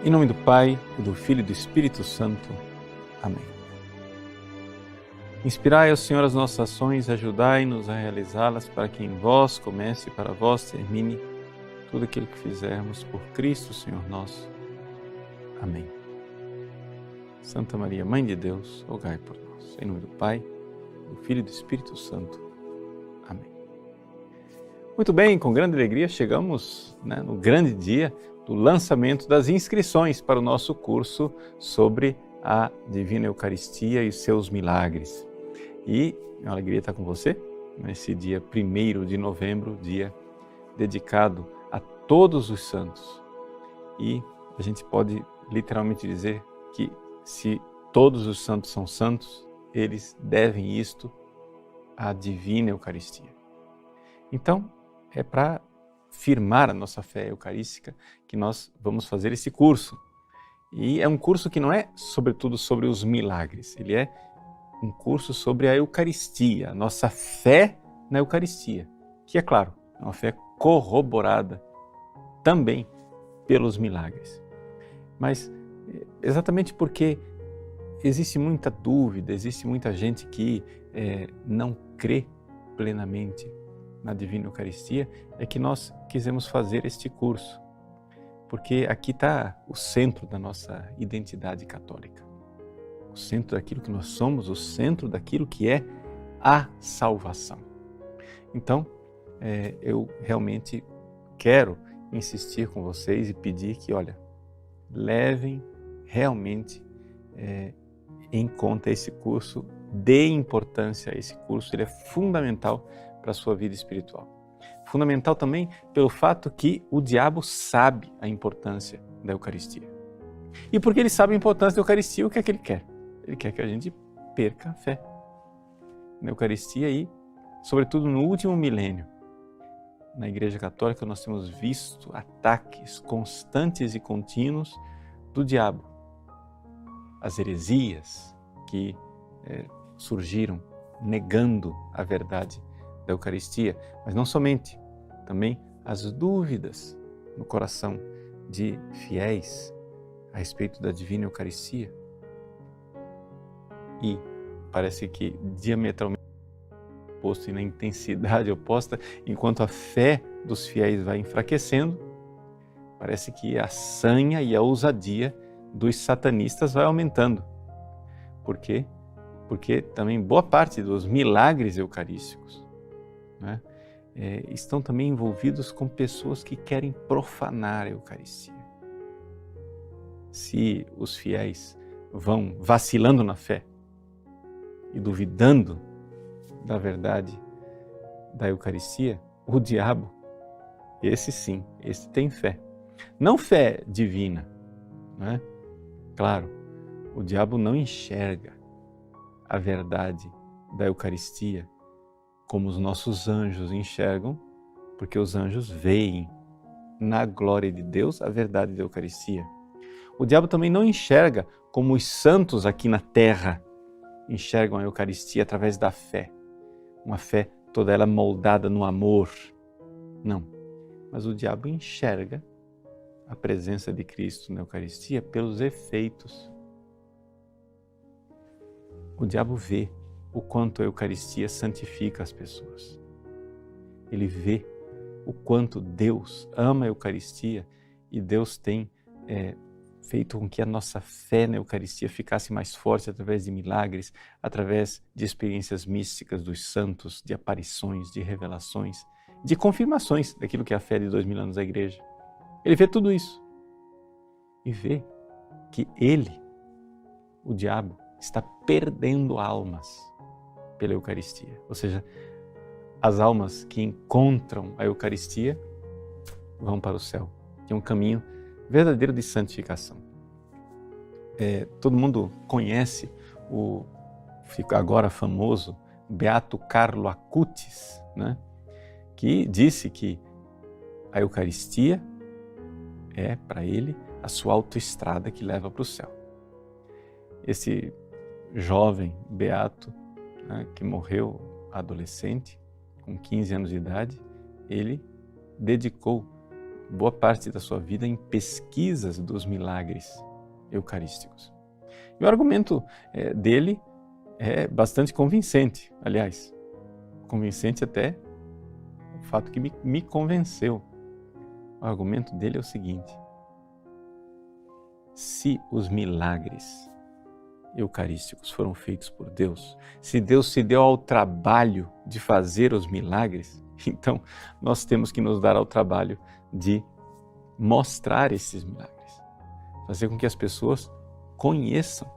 Em nome do Pai, e do Filho e do Espírito Santo. Amém. Inspirai ao Senhor as nossas ações, ajudai-nos a realizá-las, para que em vós comece e para vós termine tudo aquilo que fizermos por Cristo, Senhor nosso. Amém. Santa Maria, Mãe de Deus, rogai por nós. Em nome do Pai, do Filho e do Espírito Santo. Amém. Muito bem, com grande alegria chegamos no grande dia do lançamento das inscrições para o nosso curso sobre a Divina Eucaristia e os seus milagres. E é uma alegria estar com você nesse dia 1º de novembro, dia dedicado a todos os santos. E a gente pode literalmente dizer que se todos os santos são santos, eles devem isto à Divina Eucaristia. Então, é para firmar a nossa fé eucarística que nós vamos fazer esse curso. E é um curso que não é sobretudo sobre os milagres, ele é um curso sobre a Eucaristia, a nossa fé na Eucaristia, que é claro, é uma fé corroborada também pelos milagres. Mas exatamente porque existe muita dúvida, existe muita gente que não crê plenamente na Divina Eucaristia, é que nós quisemos fazer este curso, porque aqui está o centro da nossa identidade católica, o centro daquilo que nós somos, o centro daquilo que é a salvação. Então, eu realmente quero insistir com vocês e pedir que, levem realmente em conta esse curso, dê importância a esse curso, ele é fundamental para a sua vida espiritual. Fundamental também pelo fato que o diabo sabe a importância da Eucaristia. E porque ele sabe a importância da Eucaristia, o que é que ele quer? Ele quer que a gente perca a fé na Eucaristia e, sobretudo no último milênio, na Igreja Católica nós temos visto ataques constantes e contínuos do diabo. As heresias que surgiram negando a verdade da Eucaristia, mas não somente, também as dúvidas no coração de fiéis a respeito da Divina Eucaristia. E parece que diametralmente oposto e na intensidade oposta, enquanto a fé dos fiéis vai enfraquecendo, parece que a sanha e a ousadia dos satanistas vai aumentando. Por quê? Porque também boa parte dos milagres eucarísticos estão também envolvidos com pessoas que querem profanar a Eucaristia. Se os fiéis vão vacilando na fé e duvidando da verdade da Eucaristia, o diabo, esse sim, esse tem fé. Não fé divina, Claro, o diabo não enxerga a verdade da Eucaristia como os nossos anjos enxergam, porque os anjos veem na glória de Deus a verdade da Eucaristia. O diabo também não enxerga como os santos aqui na terra enxergam a Eucaristia através da fé, uma fé toda ela moldada no amor. Não, mas o diabo enxerga a presença de Cristo na Eucaristia pelos efeitos. O diabo vê o quanto a Eucaristia santifica as pessoas. Ele vê o quanto Deus ama a Eucaristia e Deus tem feito com que a nossa fé na Eucaristia ficasse mais forte através de milagres, através de experiências místicas dos santos, de aparições, de revelações, de confirmações daquilo que é a fé de 2000 anos da Igreja. Ele vê tudo isso e vê que ele, o diabo, está perdendo almas pela Eucaristia. Ou seja, as almas que encontram a Eucaristia vão para o céu, que é um caminho verdadeiro de santificação. Todo mundo conhece o agora famoso Beato Carlo Acutis, que disse que a Eucaristia é, para ele, a sua autoestrada que leva para o céu. Esse jovem beato, que morreu adolescente, com 15 anos de idade, ele dedicou boa parte da sua vida em pesquisas dos milagres eucarísticos. E o argumento dele é bastante convincente, aliás, convincente até o fato que me convenceu. O argumento dele é o seguinte: se os milagres eucarísticos foram feitos por Deus, se Deus se deu ao trabalho de fazer os milagres, então nós temos que nos dar ao trabalho de mostrar esses milagres, fazer com que as pessoas conheçam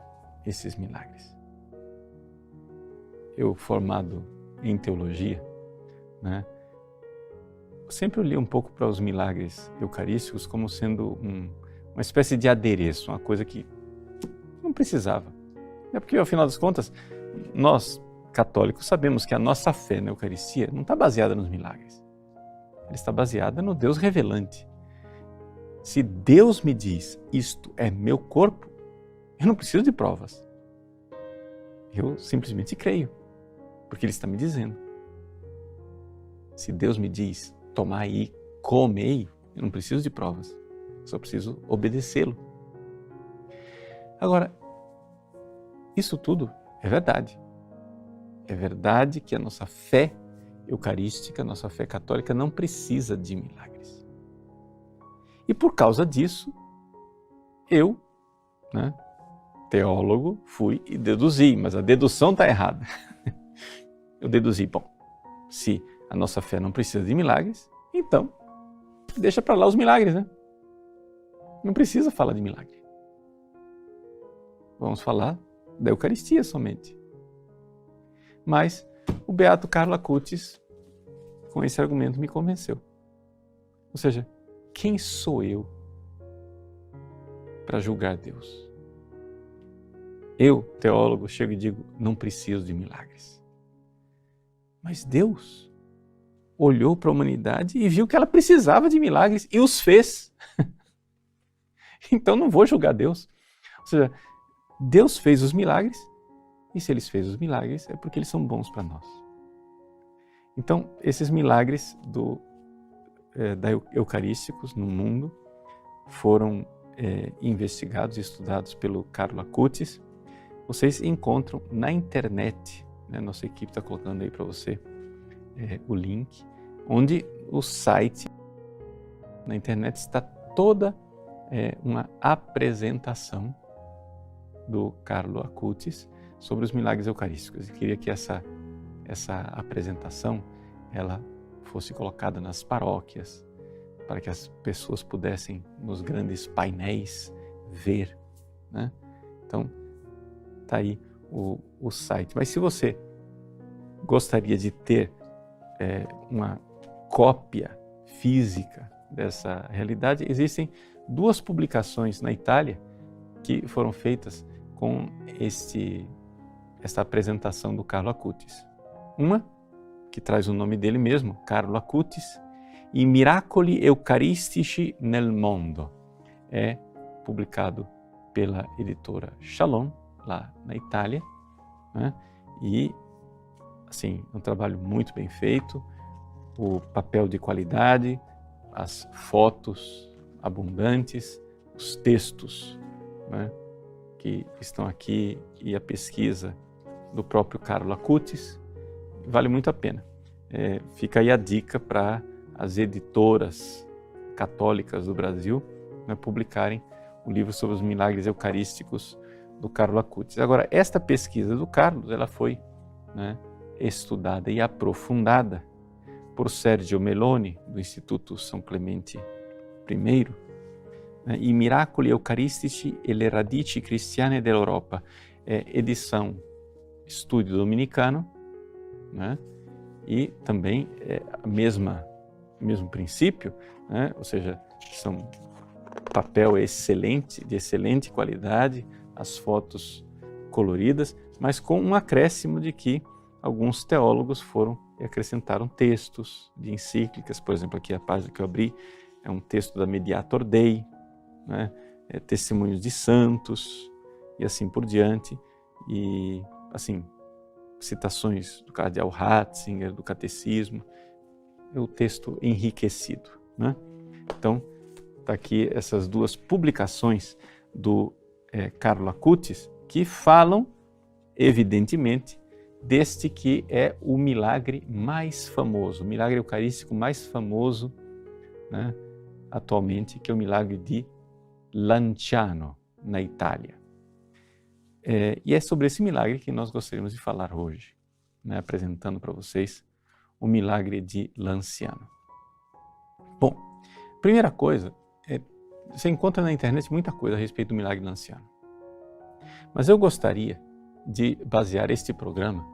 esses milagres. Eu, formado em teologia, sempre olhei um pouco para os milagres eucarísticos como sendo uma espécie de adereço, uma coisa que não precisava. É porque, ao final das contas, nós, católicos, sabemos que a nossa fé na Eucaristia não está baseada nos milagres. Ela está baseada no Deus revelante. Se Deus me diz, isto é meu corpo, eu não preciso de provas. Eu simplesmente creio, porque Ele está me dizendo. Se Deus me diz, tomai e comei, eu não preciso de provas, só preciso obedecê-lo. Agora, isso tudo é verdade. É verdade que a nossa fé eucarística, a nossa fé católica não precisa de milagres. E por causa disso, eu, teólogo, fui e deduzi, mas a dedução está errada. Eu deduzi, bom, se a nossa fé não precisa de milagres, então deixa para lá os milagres, né? Não precisa falar de milagre. Vamos falar da Eucaristia somente. Mas o beato Carlo Acutis, com esse argumento, me convenceu. Ou seja, quem sou eu para julgar Deus? Eu, teólogo, chego e digo, não preciso de milagres. Mas Deus olhou para a humanidade e viu que ela precisava de milagres e os fez. Então não vou julgar Deus. Ou seja, Deus fez os milagres, e se Ele fez os milagres é porque eles são bons para nós. Então, esses milagres eucarísticos no mundo foram investigados e estudados pelo Carlo Acutis. Vocês encontram na internet, nossa equipe está colocando aí para você o link, onde o site, na internet está toda uma apresentação do Carlo Acutis sobre os milagres eucarísticos. Eu queria que essa apresentação ela fosse colocada nas paróquias, para que as pessoas pudessem, nos grandes painéis, ver. Então, está aí o site. Mas se você gostaria de ter uma cópia física dessa realidade, existem 2 publicações na Itália que foram feitas com esta apresentação do Carlo Acutis. Uma, que traz o nome dele mesmo, Carlo Acutis, e Miracoli Eucaristici nel Mondo. É publicado pela editora Shalom, lá na Itália. E, assim, um trabalho muito bem feito, o papel de qualidade, as fotos abundantes, os textos que estão aqui e a pesquisa do próprio Carlo Acutis, vale muito a pena. Fica aí a dica para as editoras católicas do Brasil publicarem o livro sobre os milagres eucarísticos do Carlo Acutis. Agora, esta pesquisa do Carlos, ela foi estudada e aprofundada por Sergio Meloni, do Instituto São Clemente I, I Miracoli Eucaristici e le Radici Cristiane dell'Europa, edição Estúdio Dominicano, e também o mesmo princípio, ou seja, papel excelente, de excelente qualidade, as fotos coloridas, mas com um acréscimo de que alguns teólogos foram e acrescentaram textos de encíclicas. Por exemplo, aqui a página que eu abri é um texto da Mediator Dei, testemunhos de santos e assim por diante, e assim, citações do cardeal Ratzinger, do catecismo, é o texto enriquecido. Então, Está aqui essas duas publicações do Carlo Acutis, que falam, evidentemente, deste que é o milagre mais famoso, o milagre eucarístico mais famoso, né, atualmente, que é o milagre de Lanciano, na Itália. E é sobre esse milagre que nós gostaríamos de falar hoje, né, apresentando para vocês o milagre de Lanciano. Bom, primeira coisa, você encontra na internet muita coisa a respeito do milagre de Lanciano. Mas eu gostaria de basear este programa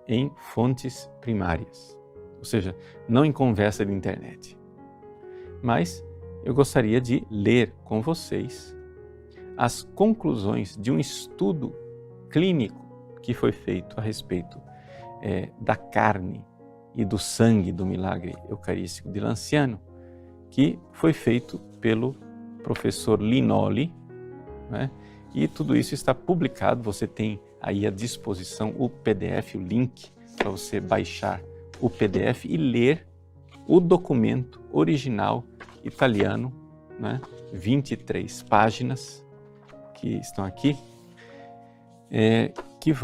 em fontes primárias, ou seja, não em conversa de internet. Mas eu gostaria de ler com vocês as conclusões de um estudo clínico que foi feito a respeito da carne e do sangue do milagre eucarístico de Lanciano, que foi feito pelo professor Linoli, né? E tudo isso está publicado, você tem aí à disposição o PDF, o link para você baixar o PDF e ler o documento original italiano, né? 23 páginas que estão aqui, que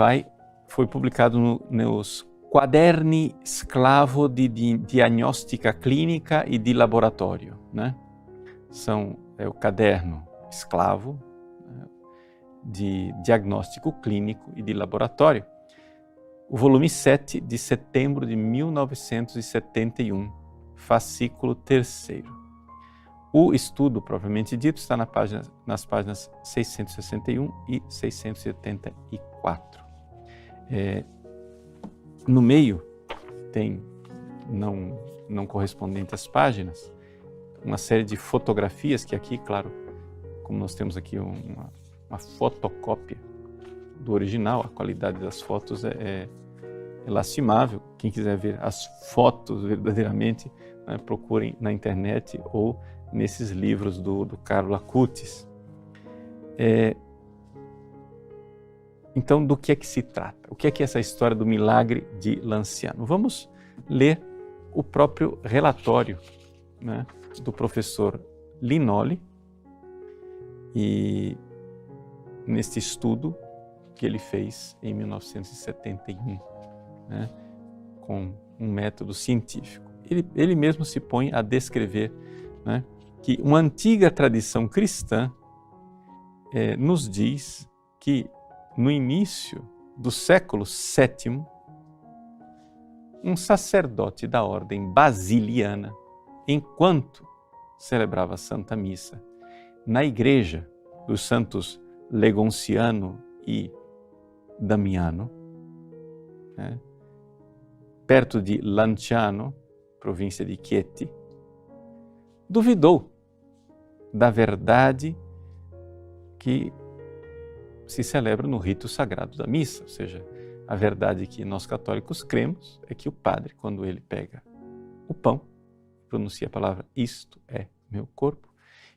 foi publicado nos Quaderni Sclavo di Diagnostica Clínica e de Laboratório, né? É o caderno esclavo, né, de diagnóstico clínico e de laboratório, o volume 7 de setembro de 1971, fascículo 3º. O estudo, propriamente dito, está nas páginas 661 e 674. No meio tem, não correspondente às páginas, uma série de fotografias que aqui, claro, como nós temos aqui uma fotocópia do original, a qualidade das fotos é lastimável. Quem quiser ver as fotos verdadeiramente, né, procurem na internet ou nesses livros do Carlo Acutis. Então, do que é que se trata? O que é essa história do milagre de Lanciano? Vamos ler o próprio relatório, né, do professor Linoli, e neste estudo que ele fez em 1971, né, com um método científico. Ele mesmo se põe a descrever, né, que uma antiga tradição cristã nos diz que no início do século VII, um sacerdote da ordem basiliana, enquanto celebrava a Santa Missa na igreja dos santos Legonciano e Damiano, né, perto de Lanciano, província de Chieti, duvidou da verdade que se celebra no rito sagrado da missa, ou seja, a verdade que nós católicos cremos é que o padre, quando ele pega o pão, pronuncia a palavra "isto é meu corpo",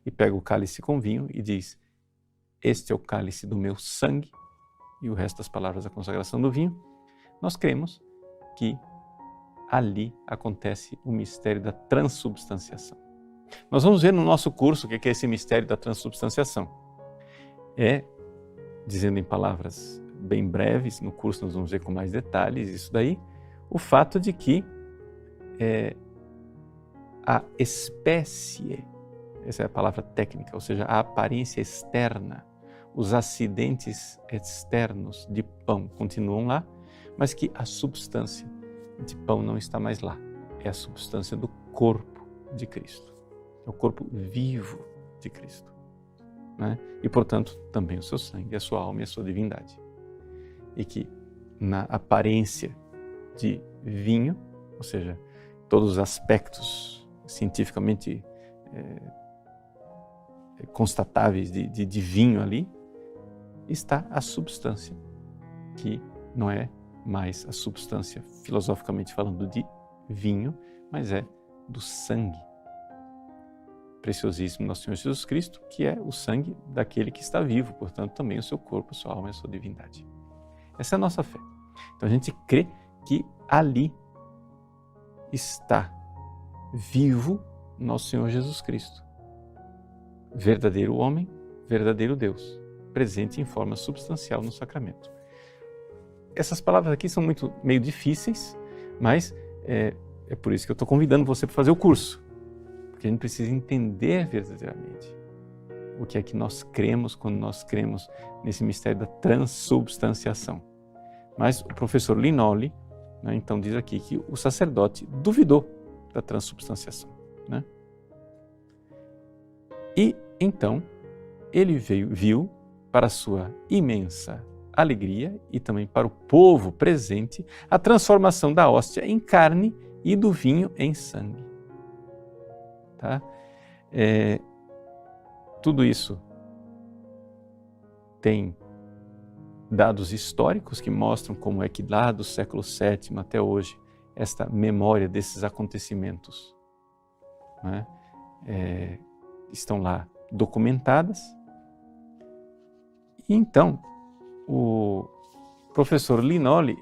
e pega o cálice com vinho e diz "este é o cálice do meu sangue", e o resto das palavras da consagração do vinho, nós cremos que ali acontece o mistério da transubstanciação. Nós vamos ver no nosso curso o que é esse mistério da transubstanciação. Dizendo em palavras bem breves, no curso nós vamos ver com mais detalhes isso daí, o fato de que a espécie, essa é a palavra técnica, ou seja, a aparência externa, os acidentes externos de pão continuam lá, mas que a substância de pão não está mais lá. É a substância do corpo de Cristo. É o corpo vivo de Cristo, né? E, portanto, também o seu sangue, a sua alma e a sua divindade. E que na aparência de vinho, ou seja, todos os aspectos cientificamente constatáveis de vinho ali, está a substância, que não é mais a substância, filosoficamente falando, de vinho, mas é do sangue preciosíssimo do nosso Senhor Jesus Cristo, que é o sangue daquele que está vivo, portanto, também o seu corpo, a sua alma e a sua divindade. Essa é a nossa fé. Então a gente crê que ali está vivo nosso Senhor Jesus Cristo. verdadeiro homem, verdadeiro Deus, presente em forma substancial no sacramento. Essas palavras aqui são meio difíceis, mas é por isso que eu estou convidando você para fazer o curso, porque a gente precisa entender verdadeiramente o que é que nós cremos quando nós cremos nesse mistério da transubstanciação. Mas o professor Linoli, né, então diz aqui que o sacerdote duvidou da transubstanciação, né? E então ele viu, para sua imensa alegria e também para o povo presente, a transformação da hóstia em carne e do vinho em sangue. Tá? Tudo isso tem dados históricos que mostram como é que lá do século VII até hoje, esta memória desses acontecimentos, né, estão lá documentadas. E então, o professor Linoli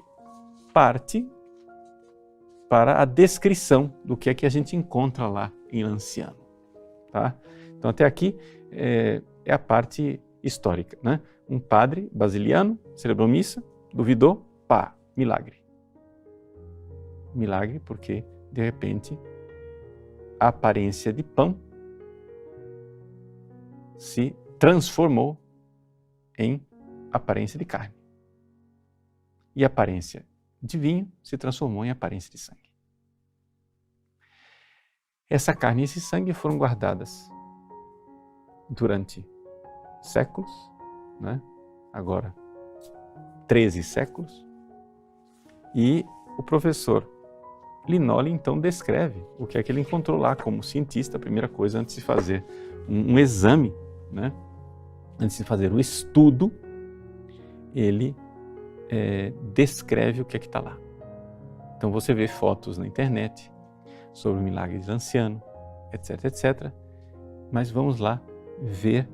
parte para a descrição do que é que a gente encontra lá em Lanciano. Tá? Então, até aqui é a parte histórica, né? Um padre basiliano celebrou missa, duvidou, pá, milagre. Milagre porque, de repente, a aparência de pão se transformou em aparência de carne. E a aparência de vinho se transformou em aparência de sangue. Essa carne e esse sangue foram guardadas durante séculos, né? Agora 13 séculos, e o professor Linoli então descreve o que é que ele encontrou lá como cientista, a primeira coisa antes de fazer um exame, né? Antes de fazer o estudo, ele descreve o que é que está lá. Então você vê fotos na internet sobre o milagre de Lanciano, etc, etc. Mas vamos lá ver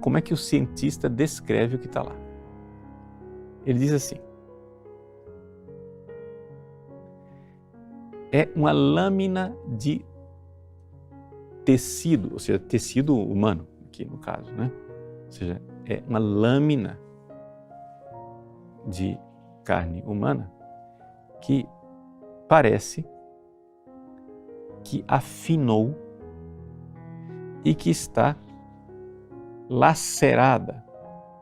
como é que o cientista descreve o que está lá. Ele diz assim: é uma lâmina de tecido, ou seja, tecido humano, aqui no caso, né? Ou seja, é uma lâmina de carne humana que parece que afinou e que está lacerada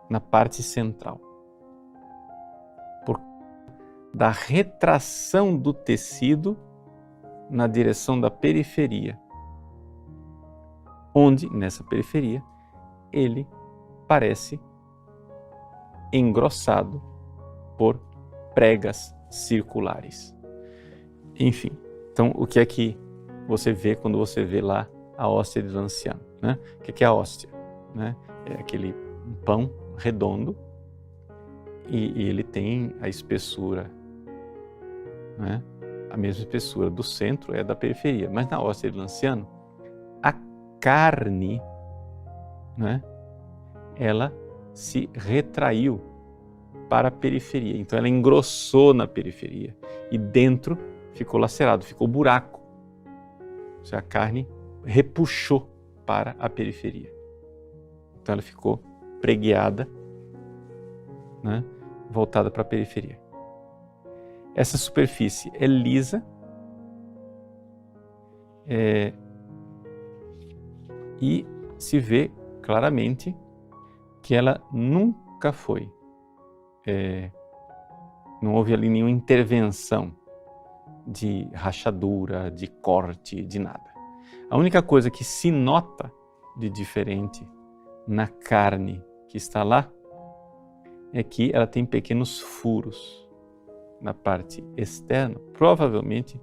na parte central por da retração do tecido na direção da periferia, onde, nessa periferia, ele parece engrossado por pregas circulares. Enfim, então o que é que você vê quando você vê lá a hóstia de Lanciano, né? O que é a hóstia? Né? É aquele pão redondo e ele tem a espessura, né? A mesma espessura do centro é da periferia, mas na hóstia de Lanciano, a carne, né? Ela se retraiu para a periferia, então ela engrossou na periferia e dentro ficou lacerado, ficou buraco. Ou seja, a carne repuxou para a periferia. Então ela ficou pregueada, né, voltada para a periferia. Essa superfície é lisa e se vê claramente que ela nunca foi, não houve ali nenhuma intervenção de rachadura, de corte, de nada. A única coisa que se nota de diferente na carne que está lá é que ela tem pequenos furos na parte externa, provavelmente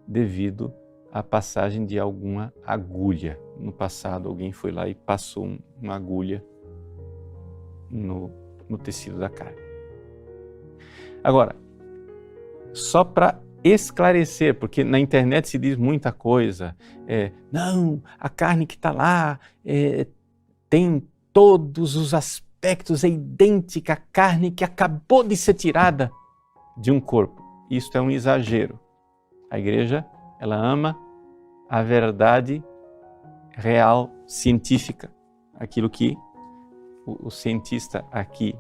devido à passagem de alguma agulha. No passado, alguém foi lá e passou uma agulha no tecido da carne. Agora, só para esclarecer, porque na internet se diz muita coisa, não, a carne que está lá tem todos os aspectos, é idêntica à carne que acabou de ser tirada de um corpo. Isso é um exagero. A igreja, ela ama a verdade real, científica. aquilo que o cientista aqui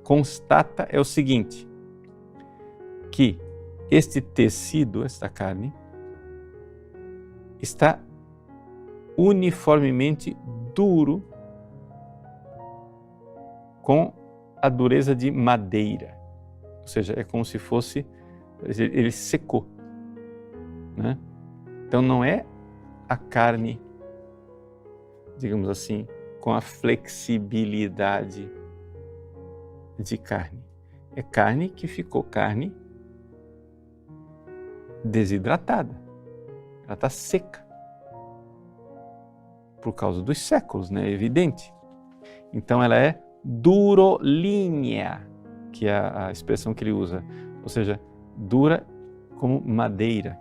constata é o seguinte, que este tecido, esta carne, está uniformemente duro com a dureza de madeira. Ou seja, é como se fosse, ele secou, né? Então não é a carne, digamos assim, com a flexibilidade de carne. É carne que ficou carne desidratada. Ela está seca. Por causa dos séculos, né? É evidente. Então ela é durolínea, que é a expressão que ele usa. Ou seja, dura como madeira.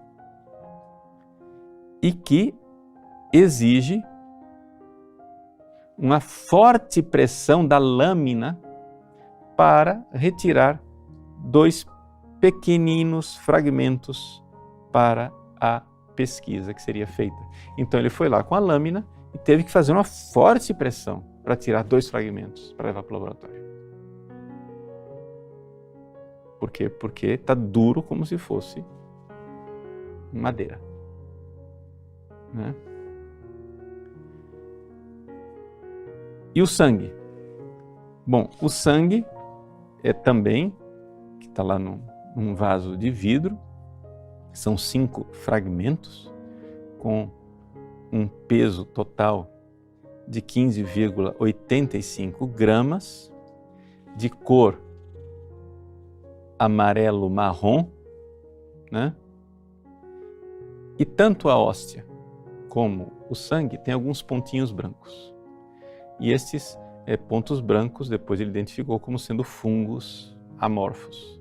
E que exige uma forte pressão da lâmina para retirar 2 pequeninos fragmentos para a pesquisa que seria feita. Então ele foi lá com a lâmina e teve que fazer uma forte pressão para tirar 2 fragmentos para levar para o laboratório. Por quê? Porque está duro como se fosse madeira, né? E o sangue? Bom, o sangue é também, que está lá num vaso de vidro, são 5 fragmentos com um peso total de 15,85 gramas, de cor amarelo-marrom, né? E tanto a hóstia como o sangue tem alguns pontinhos brancos. E estes pontos brancos, depois ele identificou como sendo fungos amorfos,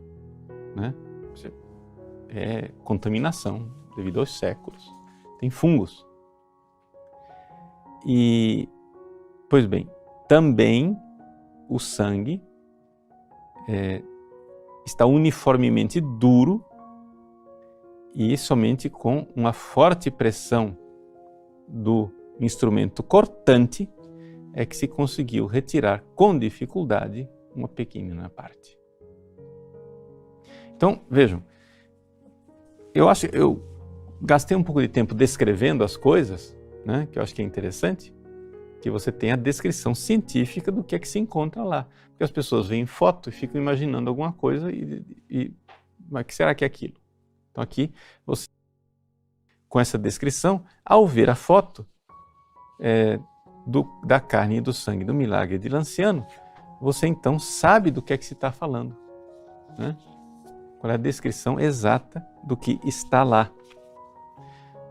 né? É contaminação devido aos séculos. Tem fungos. E, pois bem, também o sangue está uniformemente duro e somente com uma forte pressão do instrumento cortante é que se conseguiu retirar com dificuldade uma pequena parte. Então, vejam, eu gastei um pouco de tempo descrevendo as coisas, né, que eu acho que é interessante, que você tem a descrição científica do que é que se encontra lá. Porque as pessoas veem foto e ficam imaginando alguma coisa mas o que será que é aquilo? Então aqui, você, com essa descrição, ao ver a foto da carne e do sangue do milagre de Lanciano, você então sabe do que é que se está falando, né? Qual é a descrição exata do que está lá.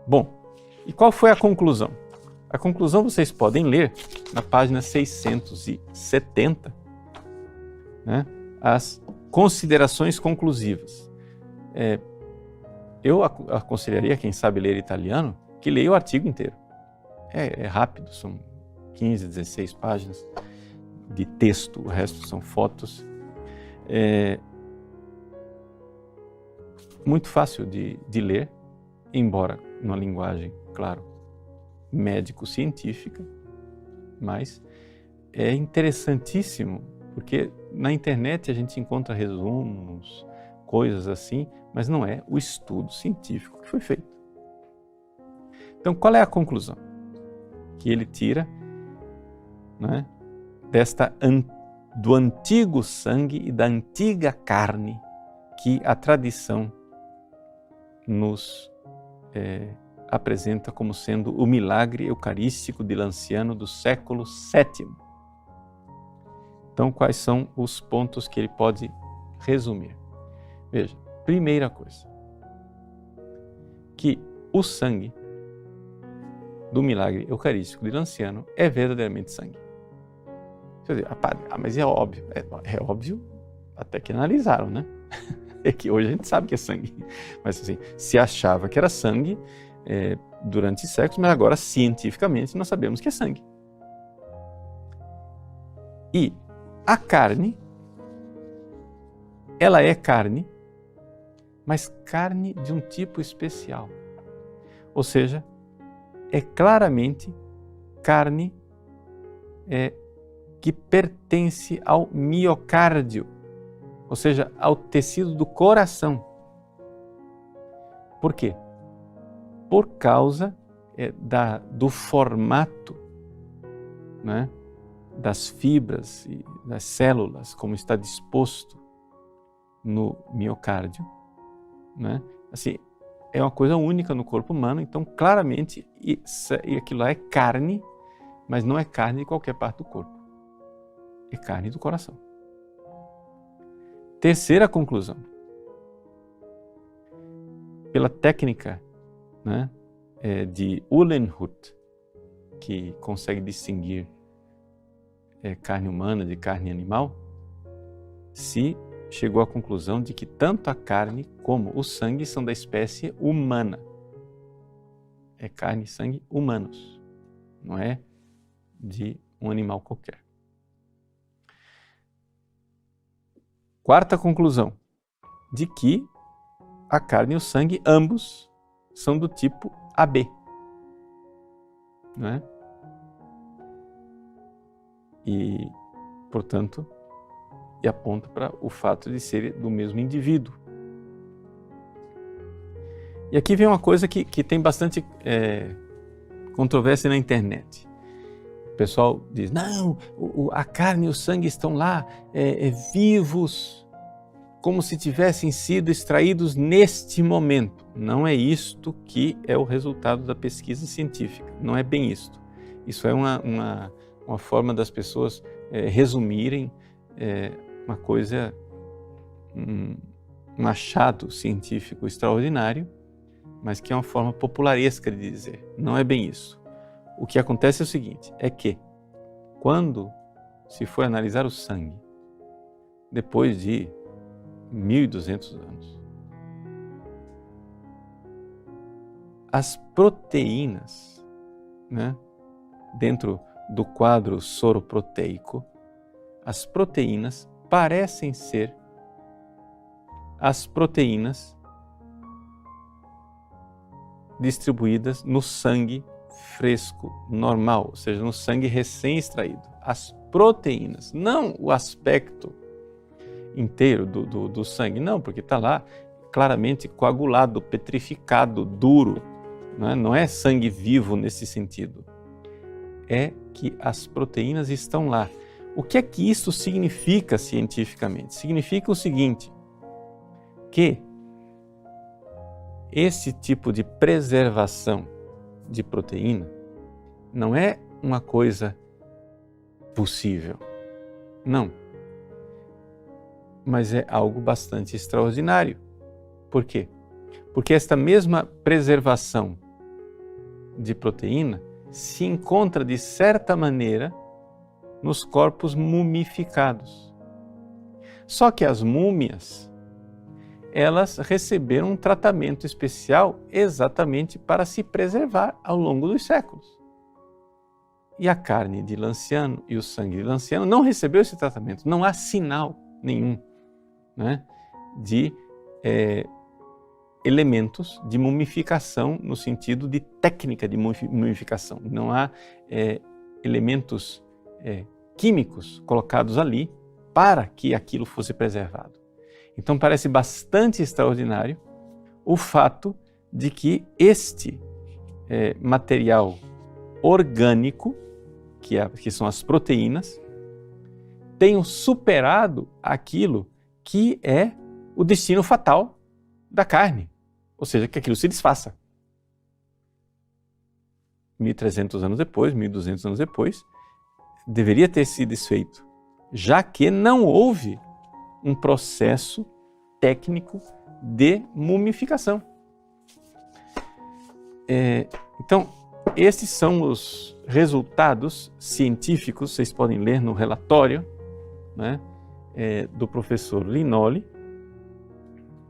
Bom, e qual foi a conclusão? A conclusão vocês podem ler na página 670, né? As considerações conclusivas. Eu aconselharia, quem sabe ler italiano, que leia o artigo inteiro. É rápido, são 15, 16 páginas de texto, o resto são fotos. Muito fácil de ler, embora numa linguagem, claro, médico-científica, mas é interessantíssimo, porque na internet a gente encontra resumos, coisas assim, mas não é o estudo científico que foi feito. Então, qual é a conclusão que ele tira, né, do antigo sangue e da antiga carne que a tradição nos apresenta como sendo o milagre eucarístico de Lanciano do século VII. Então, quais são os pontos que ele pode resumir? Veja, primeira coisa, que o sangue do milagre eucarístico de Lanciano é verdadeiramente sangue. Você diz, mas é óbvio. É óbvio até que analisaram, né? É que hoje a gente sabe que é sangue. Mas assim, se achava que era sangue durante séculos, mas agora cientificamente nós sabemos que é sangue. E a carne, ela é carne, mas carne de um tipo especial. Ou seja, é claramente carne que pertence ao miocárdio, ou seja, ao tecido do coração. Por quê? Por causa do formato, né, das fibras e das células, como está disposto no miocárdio, né? Assim, é uma coisa única no corpo humano, então claramente aquilo lá é carne, mas não é carne de qualquer parte do corpo. É carne do coração. Terceira conclusão. Pela técnica, né, de Uhlenhuth, que consegue distinguir carne humana de carne animal, se chegou à conclusão de que tanto a carne como o sangue são da espécie humana. É carne e sangue humanos, não é de um animal qualquer. Quarta conclusão, de que a carne e o sangue, ambos, são do tipo AB. Não é? E, portanto, aponta para o fato de ser do mesmo indivíduo. E aqui vem uma coisa que tem bastante controvérsia na internet. O pessoal diz, não, a carne e o sangue estão lá vivos, como se tivessem sido extraídos neste momento. Não é isto que é o resultado da pesquisa científica, não é bem isto. Isso é uma forma das pessoas resumirem uma coisa, um achado científico extraordinário, mas que é uma forma popularesca de dizer. Não é bem isso. O que acontece é o seguinte, é que quando se foi analisar o sangue, depois de 1.200 anos, as proteínas, né, dentro do quadro soroproteico, as proteínas parecem ser as proteínas distribuídas no sangue fresco, normal, ou seja, no sangue recém-extraído. As proteínas, não o aspecto inteiro do sangue, não, porque está lá claramente coagulado, petrificado, duro, não é sangue vivo nesse sentido. É que as proteínas estão lá. O que é que isso significa cientificamente? Significa o seguinte, que esse tipo de preservação de proteína não é uma coisa possível, não. Mas é algo bastante extraordinário. Por quê? Porque esta mesma preservação de proteína se encontra, de certa maneira, nos corpos mumificados. Só que as múmias, elas receberam um tratamento especial exatamente para se preservar ao longo dos séculos. E a carne de Lanciano e o sangue de Lanciano não recebeu esse tratamento, não há sinal nenhum, né, de elementos de mumificação no sentido de técnica de mumificação. Não há elementos químicos colocados ali para que aquilo fosse preservado. Então parece bastante extraordinário o fato de que este material orgânico, que são as proteínas, tenham superado aquilo que é o destino fatal da carne, ou seja, que aquilo se desfaça. 1.300 anos depois, 1.200 anos depois, deveria ter se desfeito, já que não houve um processo técnico de mumificação. Então, esses são os resultados científicos, vocês podem ler no relatório, né, do professor Linoli,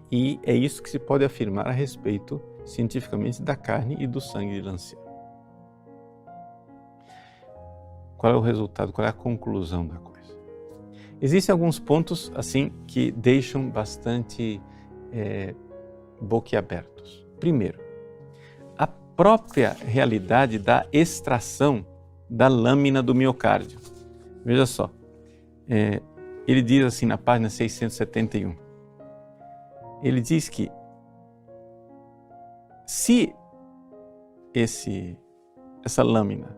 e é isso que se pode afirmar a respeito, cientificamente, da carne e do sangue de Lanciano. Qual é o resultado, qual é a conclusão da coisa? Existem alguns pontos assim que deixam bastante boquiabertos. Primeiro, a própria realidade da extração da lâmina do miocárdio. Veja só, ele diz assim na página 671, ele diz que se essa lâmina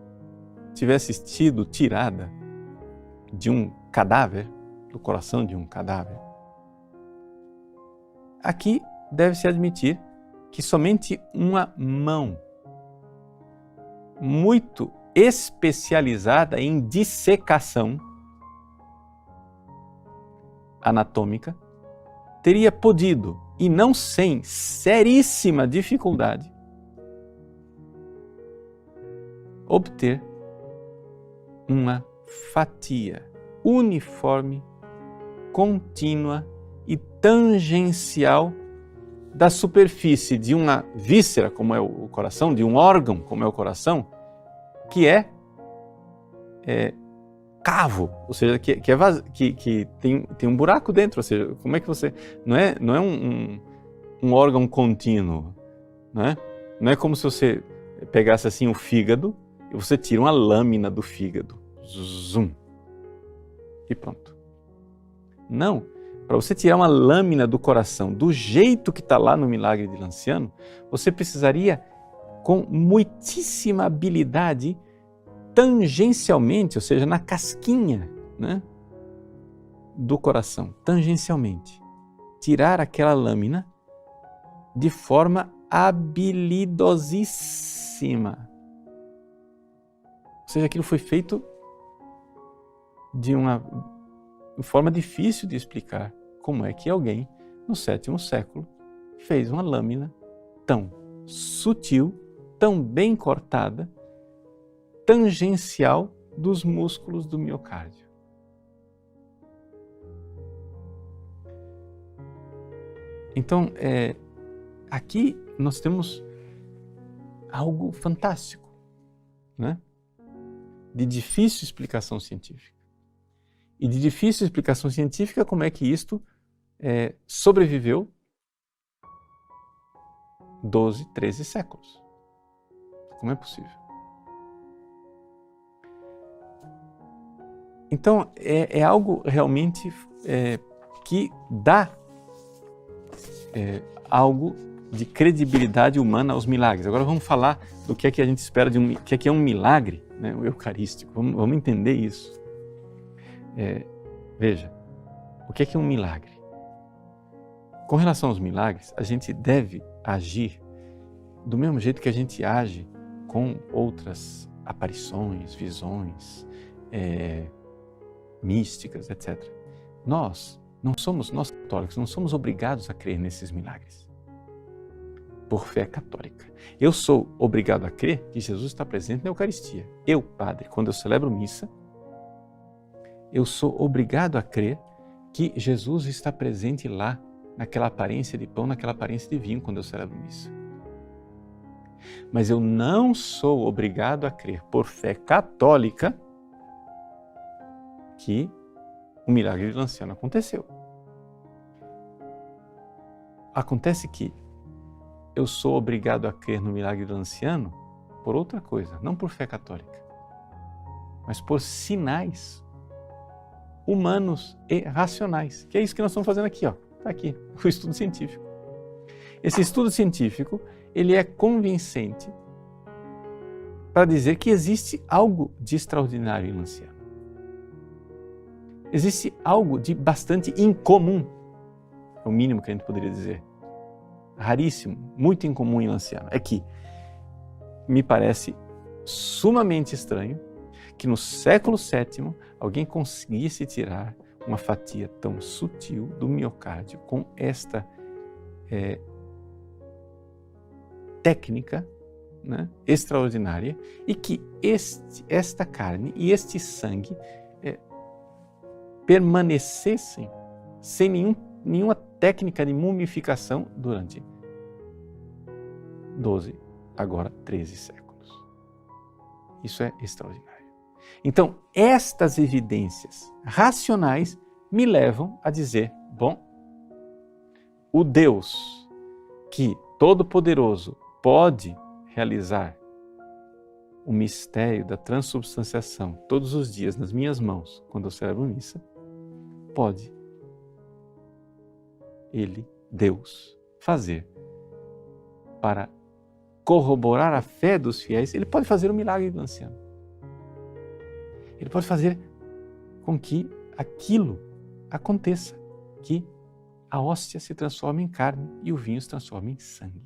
tivesse sido tirada de um cadáver, do coração de um cadáver, aqui deve-se admitir que somente uma mão muito especializada em dissecação anatômica teria podido, e não sem seríssima dificuldade, obter uma fatia uniforme, contínua e tangencial da superfície de uma víscera, como é o coração, de um órgão, como é o coração, que é cavo, ou seja, que tem um buraco dentro, ou seja, como é que você... Não é um órgão contínuo, né? Não é como se você pegasse assim o fígado e você tira uma lâmina do fígado, zoom, e pronto. Não, para você tirar uma lâmina do coração do jeito que está lá no milagre de Lanciano, você precisaria, com muitíssima habilidade, tangencialmente, ou seja, na casquinha, né, do coração, tangencialmente, tirar aquela lâmina de forma habilidosíssima. Ou seja, aquilo foi feito de uma forma difícil de explicar. Como é que alguém, no 7º século, fez uma lâmina tão sutil, tão bem cortada, tangencial dos músculos do miocárdio? Então, aqui nós temos algo fantástico, né? De difícil explicação científica. E de difícil explicação científica, como é que isto sobreviveu 12, 13 séculos? Como é possível? Então, é algo realmente que dá algo de credibilidade humana aos milagres. Agora vamos falar do que é que a gente espera de o que é um milagre, né, o eucarístico. Vamos entender isso. Veja, o que é um milagre? Com relação aos milagres, a gente deve agir do mesmo jeito que a gente age com outras aparições, visões, místicas, etc. Nós católicos, não somos obrigados a crer nesses milagres por fé católica. Eu sou obrigado a crer que Jesus está presente na Eucaristia. Eu, padre, quando eu celebro missa, eu sou obrigado a crer que Jesus está presente lá, naquela aparência de pão, naquela aparência de vinho, quando eu celebro missa. Mas eu não sou obrigado a crer por fé católica que o milagre de Lanciano aconteceu. Acontece que eu sou obrigado a crer no milagre de Lanciano por outra coisa, não por fé católica, mas por sinais humanos e racionais, que é isso que nós estamos fazendo aqui, ó. Está aqui, o estudo científico. Esse estudo científico, ele é convincente para dizer que existe algo de extraordinário em Lanciano. Existe algo de bastante incomum, é o mínimo que a gente poderia dizer. Raríssimo, muito incomum em Lanciano. É que me parece sumamente estranho que no século VII alguém conseguisse tirar uma fatia tão sutil do miocárdio com esta técnica, né, extraordinária, e que esta carne e este sangue permanecessem sem nenhuma técnica de mumificação durante 12, agora 13 séculos. Isso é extraordinário. Então, estas evidências racionais me levam a dizer, bom, o Deus que Todo-Poderoso pode realizar o mistério da transubstanciação todos os dias nas minhas mãos, quando eu celebro missa, pode Ele, Deus, fazer para corroborar a fé dos fiéis. Ele pode fazer o milagre do anciano. Ele pode fazer com que aquilo aconteça, que a hóstia se transforme em carne e o vinho se transforme em sangue.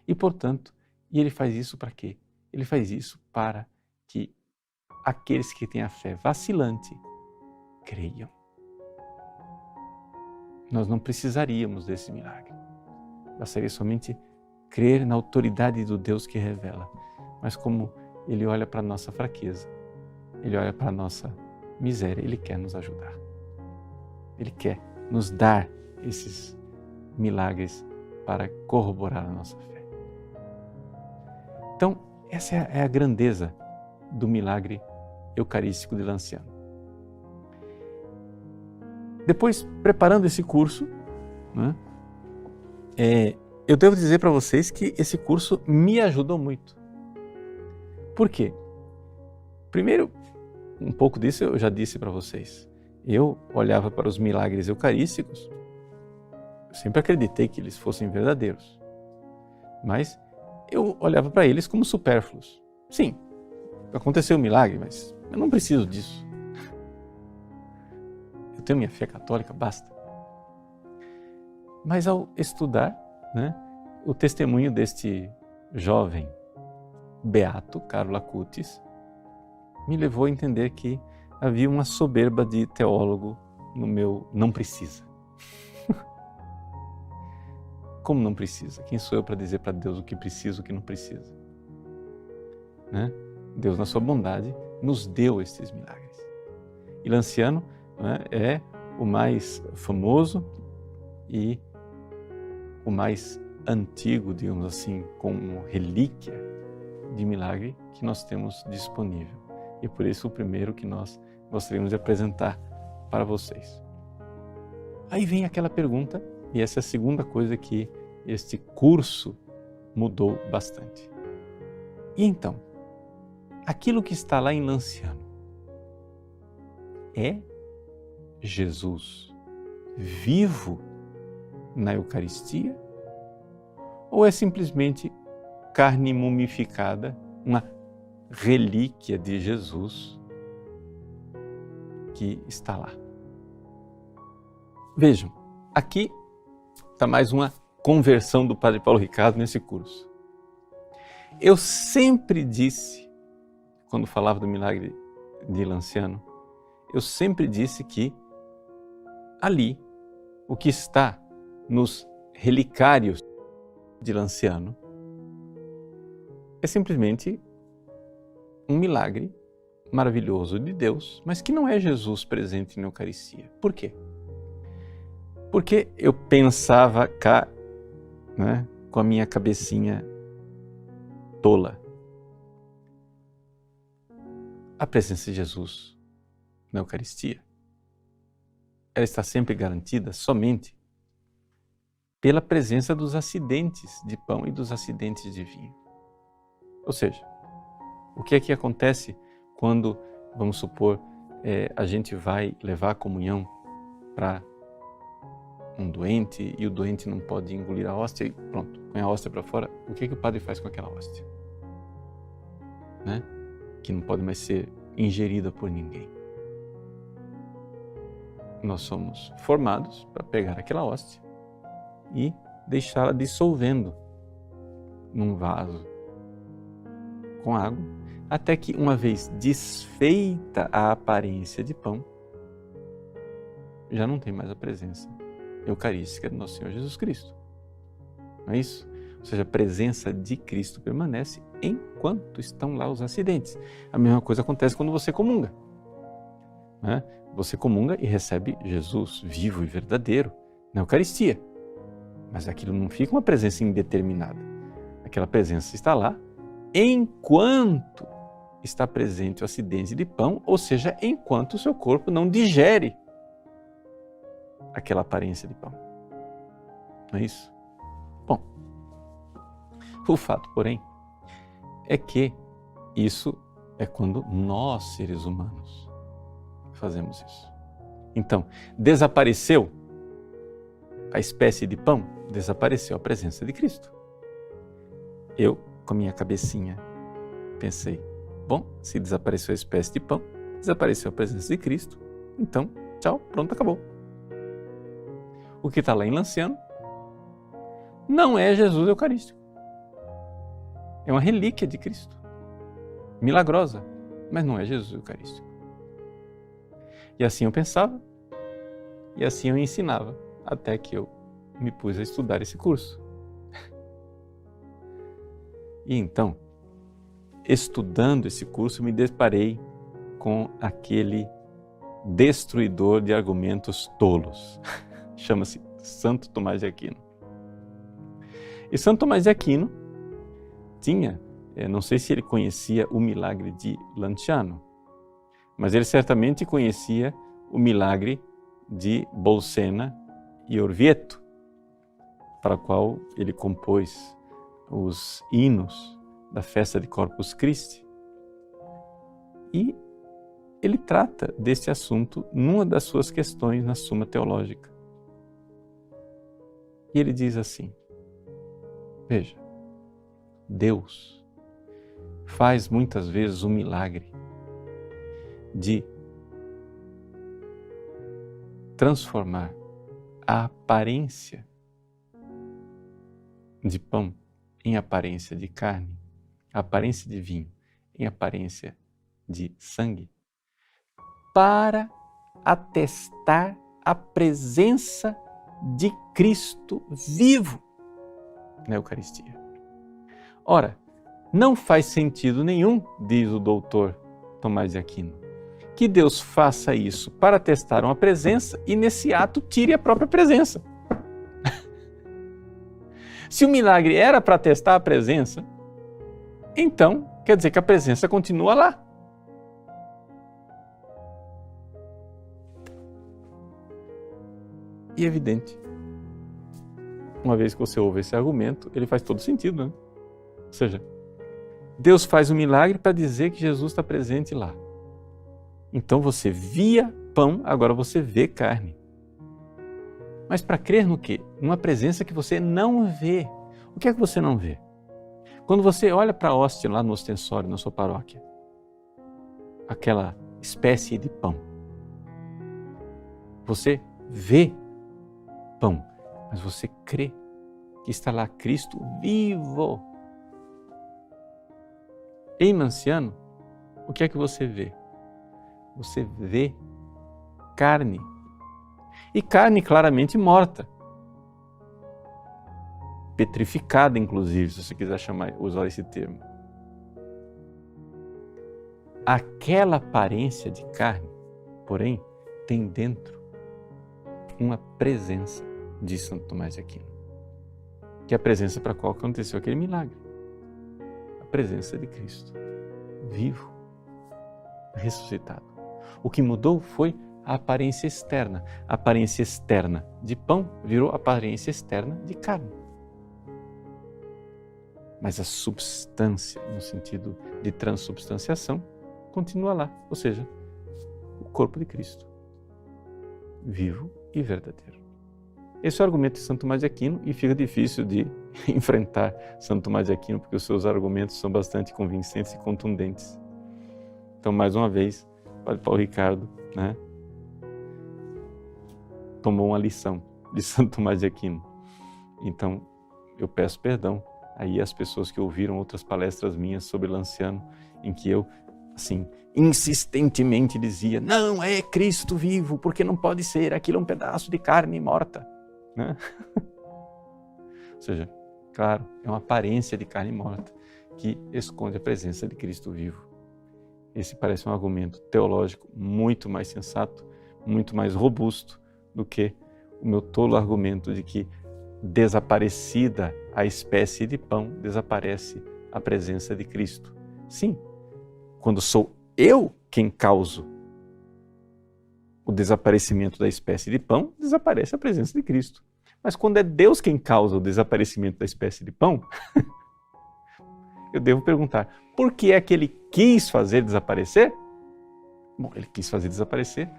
E, portanto, ele faz isso para quê? Ele faz isso para que aqueles que têm a fé vacilante creiam. Nós não precisaríamos desse milagre. Bastaria somente crer na autoridade do Deus que revela. Mas como Ele olha para a nossa fraqueza, Ele olha para a nossa miséria, Ele quer nos ajudar. Ele quer nos dar esses milagres para corroborar a nossa fé. Então, essa é a grandeza do milagre eucarístico de Lanciano. Depois, preparando esse curso, né, eu devo dizer para vocês que esse curso me ajudou muito. Por quê? Primeiro, um pouco disso eu já disse para vocês. Eu olhava para os milagres eucarísticos, eu sempre acreditei que eles fossem verdadeiros, mas eu olhava para eles como supérfluos. Sim, aconteceu um milagre, mas eu não preciso disso. Eu tenho minha fé católica, basta. Mas ao estudar, né, o testemunho deste jovem beato, Carlo Acutis, me levou a entender que havia uma soberba de teólogo no meu não precisa. Como não precisa? Quem sou eu para dizer para Deus o que precisa e o que não precisa? Né? Deus, na sua bondade, nos deu estes milagres. E Lanciano, né, é o mais famoso e o mais antigo, digamos assim, como relíquia de milagre que nós temos disponível. E por isso o primeiro que nós gostaríamos de apresentar para vocês. Aí vem aquela pergunta, e essa é a segunda coisa que este curso mudou bastante. E então, aquilo que está lá em Lanciano é Jesus vivo na Eucaristia? Ou é simplesmente carne mumificada, uma relíquia de Jesus que está lá? Vejam, aqui está mais uma conversão do Padre Paulo Ricardo nesse curso. Eu sempre disse, quando falava do milagre de Lanciano, eu sempre disse que ali, o que está nos relicários de Lanciano é simplesmente um milagre maravilhoso de Deus, mas que não é Jesus presente na Eucaristia. Por quê? Porque eu pensava cá, né, com a minha cabecinha tola, a presença de Jesus na Eucaristia, ela está sempre garantida somente pela presença dos acidentes de pão e dos acidentes de vinho. Ou seja, o que é que acontece quando, vamos supor, a gente vai levar a comunhão para um doente e o doente não pode engolir a hóstia e pronto, põe a hóstia para fora, o que é que o padre faz com aquela hóstia? Né? Que não pode mais ser ingerida por ninguém. Nós somos formados para pegar aquela hóstia e deixá-la dissolvendo num vaso com água, até que, uma vez desfeita a aparência de pão, já não tem mais a presença eucarística do nosso Senhor Jesus Cristo. Não é isso? Ou seja, a presença de Cristo permanece enquanto estão lá os acidentes. A mesma coisa acontece quando você comunga. Né? Você comunga e recebe Jesus vivo e verdadeiro na Eucaristia. Mas aquilo não fica uma presença indeterminada. Aquela presença está lá enquanto está presente o acidente de pão, ou seja, enquanto o seu corpo não digere aquela aparência de pão. Não é isso? Bom, o fato, porém, é que isso é quando nós, seres humanos, fazemos isso. Então, desapareceu a espécie de pão, desapareceu a presença de Cristo. Eu, com a minha cabecinha, pensei, bom, se desapareceu a espécie de pão, desapareceu a presença de Cristo, então, tchau, pronto, acabou. O que está lá em Lanciano não é Jesus Eucarístico. É uma relíquia de Cristo, milagrosa, mas não é Jesus Eucarístico. E assim eu pensava, e assim eu ensinava, até que eu me pus a estudar esse curso. E então, estudando esse curso, me deparei com aquele destruidor de argumentos tolos. Chama-se Santo Tomás de Aquino. E Santo Tomás de Aquino tinha, não sei se ele conhecia o milagre de Lanciano, mas ele certamente conhecia o milagre de Bolsena e Orvieto, para o qual ele compôs os hinos da festa de Corpus Christi. E ele trata desse assunto numa das suas questões na Suma Teológica. E ele diz assim, veja, Deus faz muitas vezes o milagre de transformar a aparência de pão em aparência de carne, a aparência de vinho em aparência de sangue, para atestar a presença de Cristo vivo na Eucaristia. Ora, não faz sentido nenhum, diz o doutor Tomás de Aquino, que Deus faça isso para testar uma presença e nesse ato tire a própria presença. Se o milagre era para testar a presença, então quer dizer que a presença continua lá. E é evidente, uma vez que você ouve esse argumento, ele faz todo sentido, né? Ou seja, Deus faz um milagre para dizer que Jesus está presente lá. Então você via pão, agora você vê carne. Mas para crer no quê? Numa presença que você não vê. O que é que você não vê? Quando você olha para a hóstia lá no ostensório, na sua paróquia, aquela espécie de pão, você vê pão, mas você crê que está lá Cristo vivo. Em Lanciano, o que é que você vê? Você vê carne. E carne claramente morta. Petrificada, inclusive, se você quiser usar esse termo. Aquela aparência de carne, porém, tem dentro uma presença de Santo Tomás de Aquino. Que é a presença para a qual aconteceu aquele milagre. A presença de Cristo, vivo, ressuscitado. O que mudou foi a aparência externa. A aparência externa de pão virou a aparência externa de carne. Mas a substância, no sentido de transubstanciação, continua lá. Ou seja, o corpo de Cristo, vivo e verdadeiro. Esse é o argumento de Santo Tomás de Aquino e fica difícil de enfrentar Santo Tomás de Aquino porque os seus argumentos são bastante convincentes e contundentes. Então, mais uma vez, o Padre Paulo Ricardo, tomou uma lição de Santo Tomás de Aquino. Então, eu peço perdão aí às pessoas que ouviram outras palestras minhas sobre Lanciano, em que eu, assim, insistentemente dizia, não é Cristo vivo, porque não pode ser, aquilo é um pedaço de carne morta. Né? Ou seja, claro, é uma aparência de carne morta que esconde a presença de Cristo vivo. Esse parece um argumento teológico muito mais sensato, muito mais robusto do que o meu tolo argumento de que, desaparecida a espécie de pão, desaparece a presença de Cristo. Sim, quando sou eu quem causo o desaparecimento da espécie de pão, desaparece a presença de Cristo. Mas quando é Deus quem causa o desaparecimento da espécie de pão, eu devo perguntar, por que é que ele quis fazer desaparecer? Bom, ele quis fazer desaparecer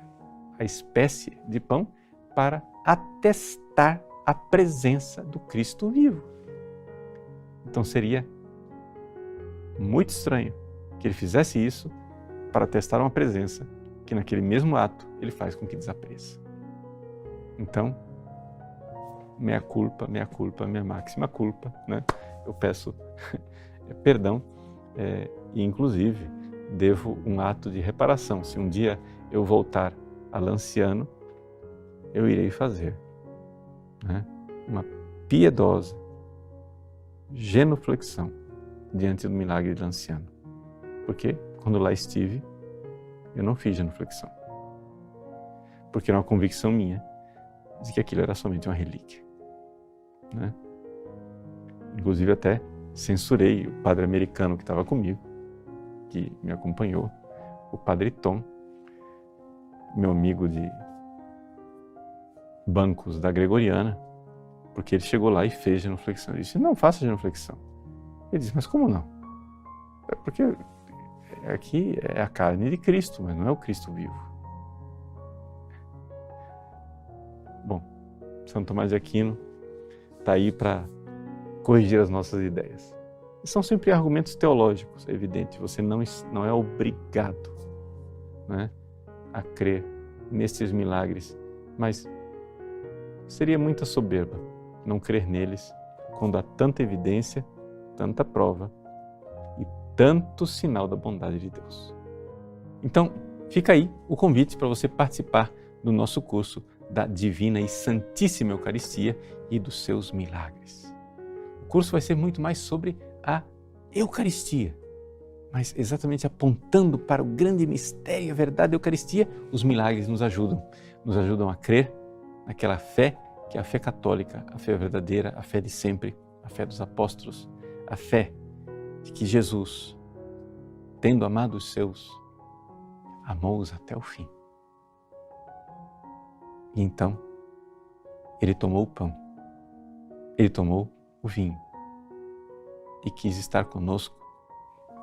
a espécie de pão para atestar a presença do Cristo vivo. Então seria muito estranho que ele fizesse isso para testar uma presença que naquele mesmo ato ele faz com que desapareça. Então, minha culpa, minha máxima culpa, né? Eu peço perdão e inclusive devo um ato de reparação. Se um dia eu voltar a Lanciano, eu irei fazer, né, uma piedosa genuflexão diante do milagre de Lanciano. Porque quando lá estive, eu não fiz genuflexão. Porque era uma convicção minha de que aquilo era somente uma relíquia, né? Inclusive até censurei o padre americano que estava comigo, que me acompanhou, o padre Tom, meu amigo de bancos da Gregoriana, porque ele chegou lá e fez genuflexão. Eu disse, não faça genuflexão. Ele disse, mas como não? É porque aqui é a carne de Cristo, mas não é o Cristo vivo. Bom, São Tomás de Aquino está aí para corrigir as nossas ideias. E são sempre argumentos teológicos, é evidente. Você não é obrigado, né, a crer nestes milagres, mas seria muita soberba não crer neles quando há tanta evidência, tanta prova e tanto sinal da bondade de Deus. Então, fica aí o convite para você participar do nosso curso da Divina e Santíssima Eucaristia e dos seus milagres. O curso vai ser muito mais sobre a Eucaristia, mas exatamente apontando para o grande mistério e a verdade da Eucaristia, os milagres nos ajudam a crer naquela fé que é a fé católica, a fé verdadeira, a fé de sempre, a fé dos apóstolos, a fé de que Jesus, tendo amado os seus, amou-os até o fim. E então, ele tomou o pão, ele tomou o vinho e quis estar conosco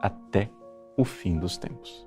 até o fim dos tempos.